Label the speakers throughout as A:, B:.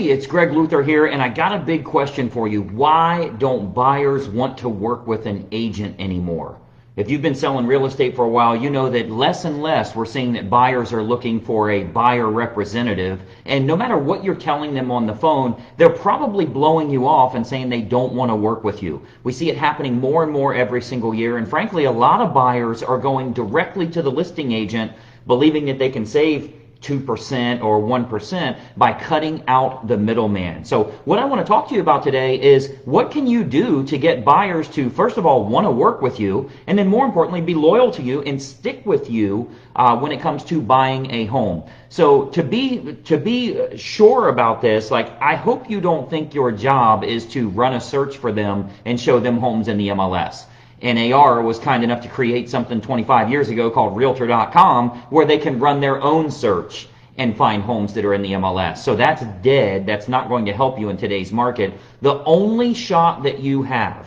A: Hey, it's Greg Luther here, and I got a big question for you. Why don't buyers want to work with an agent anymore? If you've been selling real estate for a while, you know that less and less we're seeing that buyers are looking for a buyer representative. And no matter what you're telling them on the phone, they're probably blowing you off and saying they don't want to work with you. We see it happening more and more every single year. And frankly, a lot of buyers are going directly to the listing agent, believing that they can save 2% or 1% by cutting out the middleman. So what I want to talk to you about today is what can you do to get buyers to, first of all, want to work with you, and then more importantly, be loyal to you and stick with you when it comes to buying a home. So to be sure about this, like, I hope you don't think your job is to run a search for them and show them homes in the MLS. NAR was kind enough to create something 25 years ago called Realtor.com where they can run their own search and find homes that are in the MLS. So that's dead. That's not going to help you in today's market. The only shot that you have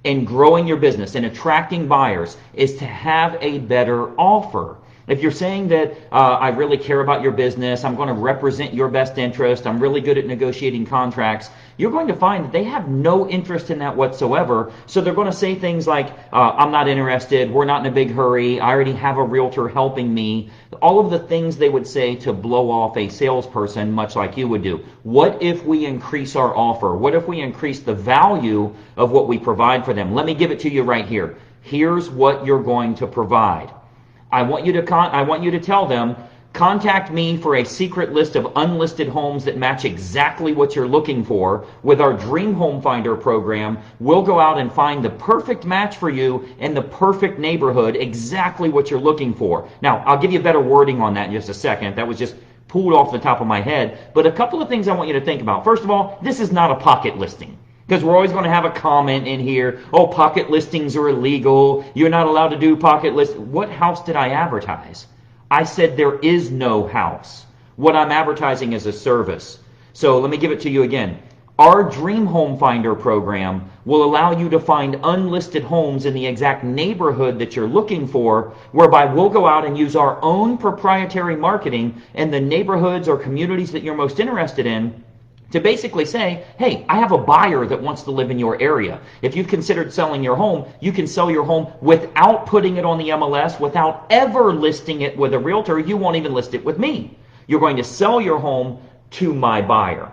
A: in growing your business and attracting buyers is to have a better offer. If you're saying that I really care about your business, I'm going to represent your best interest, I'm really good at negotiating contracts, you're going to find that they have no interest in that whatsoever. So they're going to say things like, I'm not interested, we're not in a big hurry, I already have a realtor helping me. All of the things they would say to blow off a salesperson, much like you would do. What if we increase our offer? What if we increase the value of what we provide for them? Let me give it to you right here. Here's what you're going to provide. I want you to tell them, contact me for a secret list of unlisted homes that match exactly what you're looking for. With our Dream Home Finder program, we'll go out and find the perfect match for you in the perfect neighborhood, exactly what you're looking for. Now, I'll give you better wording on that in just a second. That was just pulled off the top of my head. But a couple of things I want you to think about. First of all, this is not a pocket listing. Because we're always going to have a comment in here, oh, pocket listings are illegal, you're not allowed to do pocket listings. What house did I advertise? I said there is no house. What I'm advertising is a service. So let me give it to you again. Our Dream Home Finder program will allow you to find unlisted homes in the exact neighborhood that you're looking for, whereby we'll go out and use our own proprietary marketing in the neighborhoods or communities that you're most interested in, to basically say, hey, I have a buyer that wants to live in your area. If you've considered selling your home, you can sell your home without putting it on the MLS, without ever listing it with a realtor. You won't even list it with me. You're going to sell your home to my buyer.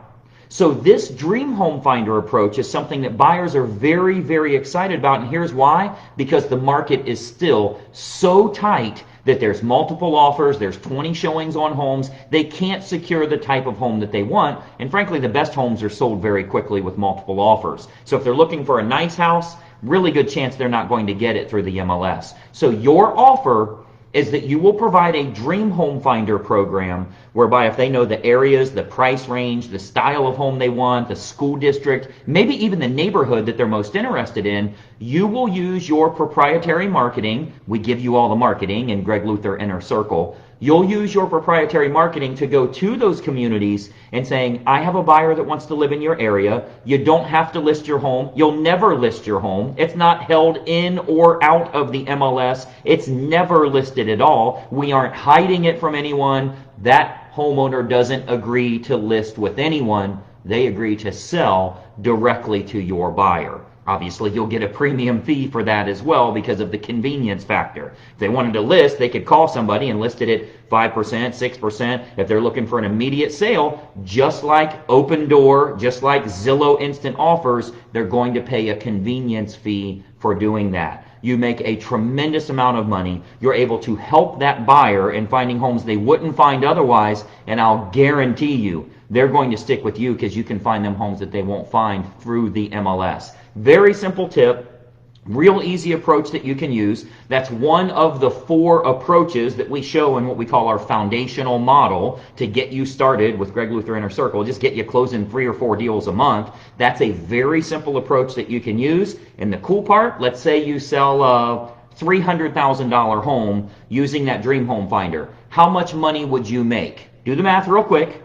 A: So this Dream Home Finder approach is something that buyers are very, very excited about. And here's why. Because the market is still so tight that there's multiple offers, there's 20 showings on homes, they can't secure the type of home that they want, and frankly the best homes are sold very quickly with multiple offers. So if they're looking for a nice house, really good chance they're not going to get it through the MLS. So your offer is that you will provide a Dream Home Finder program whereby if they know the areas, the price range, the style of home they want, the school district, maybe even the neighborhood that they're most interested in, you will use your proprietary marketing. We give you all the marketing in Greg Luther Inner Circle. You'll use your proprietary marketing to go to those communities and saying, I have a buyer that wants to live in your area. You don't have to list your home. You'll never list your home. It's not held in or out of the MLS. It's never listed at all. We aren't hiding it from anyone. That homeowner doesn't agree to list with anyone. They agree to sell directly to your buyer. Obviously, you'll get a premium fee for that as well because of the convenience factor. If they wanted to list, they could call somebody and list it at 5%, 6%. If they're looking for an immediate sale, just like Open Door, just like Zillow Instant Offers, they're going to pay a convenience fee for doing that. You make a tremendous amount of money. You're able to help that buyer in finding homes they wouldn't find otherwise, and I'll guarantee you they're going to stick with you because you can find them homes that they won't find through the MLS. Very simple tip, real easy approach that you can use. That's one of the 4 approaches that we show in what we call our foundational model to get you started with Greg Luther Inner Circle, just get you closing 3 or 4 deals a month. That's a very simple approach that you can use. And the cool part, let's say you sell a $300,000 home using that Dream Home Finder. How much money would you make? Do the math real quick.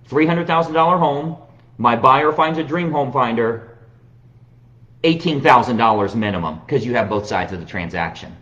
A: $300,000 home. My buyer finds a Dream Home Finder. $18,000 minimum because you have both sides of the transaction.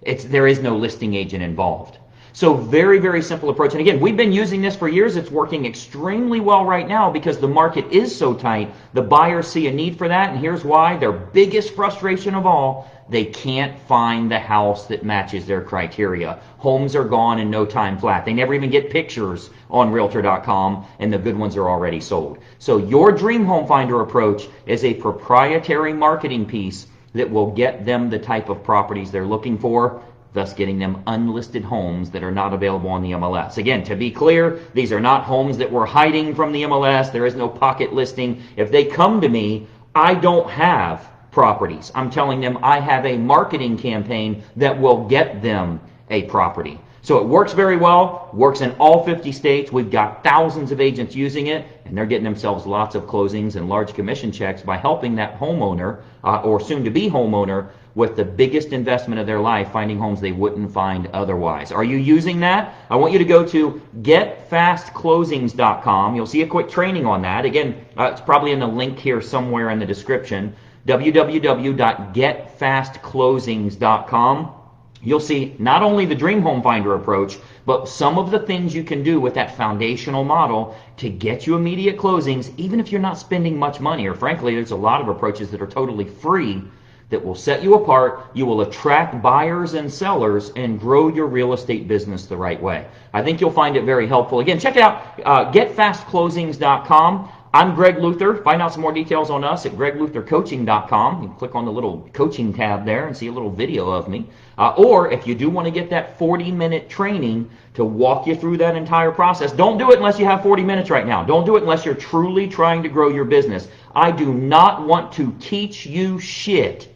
A: There is no listing agent involved. So very, very simple approach. And again, we've been using this for years. It's working extremely well right now because the market is so tight. The buyers see a need for that. And here's why. Their biggest frustration of all, they can't find the house that matches their criteria. Homes are gone in no time flat. They never even get pictures on Realtor.com, and the good ones are already sold. So your Dream Home Finder approach is a proprietary marketing piece that will get them the type of properties they're looking for, thus getting them unlisted homes that are not available on the MLS. Again, to be clear, these are not homes that we're hiding from the MLS. There is no pocket listing. If they come to me, I don't have properties. I'm telling them I have a marketing campaign that will get them a property. So it works very well, works in all 50 states. We've got thousands of agents using it, and they're getting themselves lots of closings and large commission checks by helping that homeowner or soon-to-be homeowner with the biggest investment of their life, finding homes they wouldn't find otherwise. Are you using that? I want you to go to getfastclosings.com. You'll see a quick training on that. Again, it's probably in the link here somewhere in the description. www.getfastclosings.com. You'll see not only the Dream Home Finder approach, but some of the things you can do with that foundational model to get you immediate closings, even if you're not spending much money. Or frankly, there's a lot of approaches that are totally free that will set you apart. You will attract buyers and sellers and grow your real estate business the right way. I think you'll find it very helpful. Again, check it out, getfastclosings.com. I'm Greg Luther. Find out some more details on us at gregluthercoaching.com. You can click on the little coaching tab there and see a little video of me. Or if you do want to get that 40-minute training to walk you through that entire process, don't do it unless you have 40 minutes right now. Don't do it unless you're truly trying to grow your business. I do not want to teach you shit.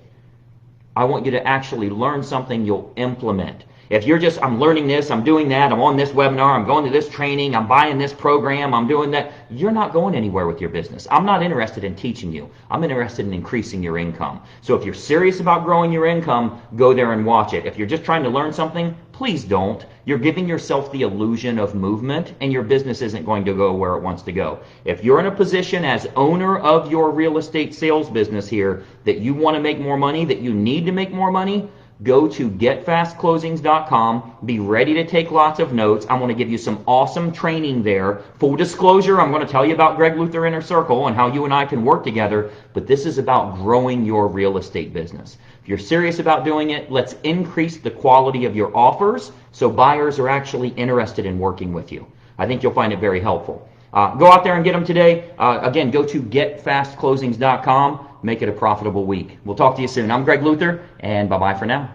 A: I want you to actually learn something you'll implement. If you're just, I'm learning this, I'm doing that, I'm on this webinar, I'm going to this training, I'm buying this program, I'm doing that, you're not going anywhere with your business. I'm not interested in teaching you. I'm interested in increasing your income. So if you're serious about growing your income, go there and watch it. If you're just trying to learn something, please don't. You're giving yourself the illusion of movement, and your business isn't going to go where it wants to go. If you're in a position as owner of your real estate sales business here that you want to make more money, that you need to make more money, go to getfastclosings.com. Be ready to take lots of notes. I'm going to give you some awesome training there. Full disclosure, I'm going to tell you about Greg Luther Inner Circle and how you and I can work together, but this is about growing your real estate business. If you're serious about doing it, let's increase the quality of your offers so buyers are actually interested in working with you. I think you'll find it very helpful. Go out there and get them today. Again, go to getfastclosings.com. Make it a profitable week. We'll talk to you soon. I'm Greg Luther, and bye-bye for now.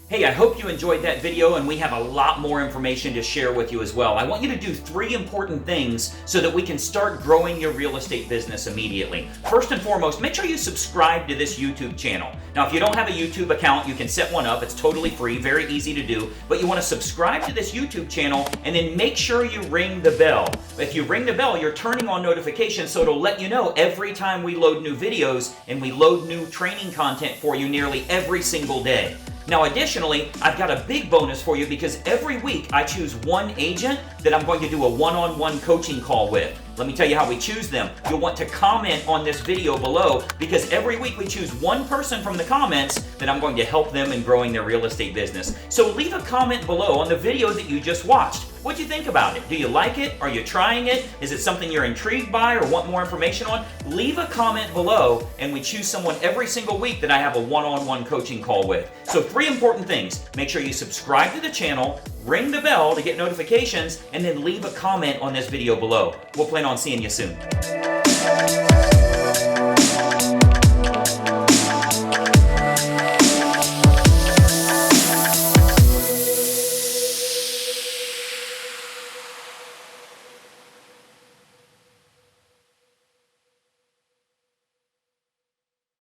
A: Hey, I hope you enjoyed that video, and we have a lot more information to share with you as well. I want you to do 3 important things so that we can start growing your real estate business immediately. First and foremost, make sure you subscribe to this YouTube channel. Now, if you don't have a YouTube account, you can set one up. It's totally free, very easy to do. But you want to subscribe to this YouTube channel, and then make sure you ring the bell. If you ring the bell, you're turning on notifications, so it'll let you know every time we load new videos, and we load new training content for you nearly every single day. Now, additionally, I've got a big bonus for you because every week I choose one agent that I'm going to do a one-on-one coaching call with. Let me tell you how we choose them. You'll want to comment on this video below because every week we choose one person from the comments that I'm going to help them in growing their real estate business. So leave a comment below on the video that you just watched. What'd you think about it? Do you like it? Are you trying it? Is it something you're intrigued by or want more information on? Leave a comment below and we choose someone every single week that I have a one-on-one coaching call with. So 3 important things. Make sure you subscribe to the channel, ring the bell to get notifications, and then leave a comment on this video below. We'll plan on seeing you soon.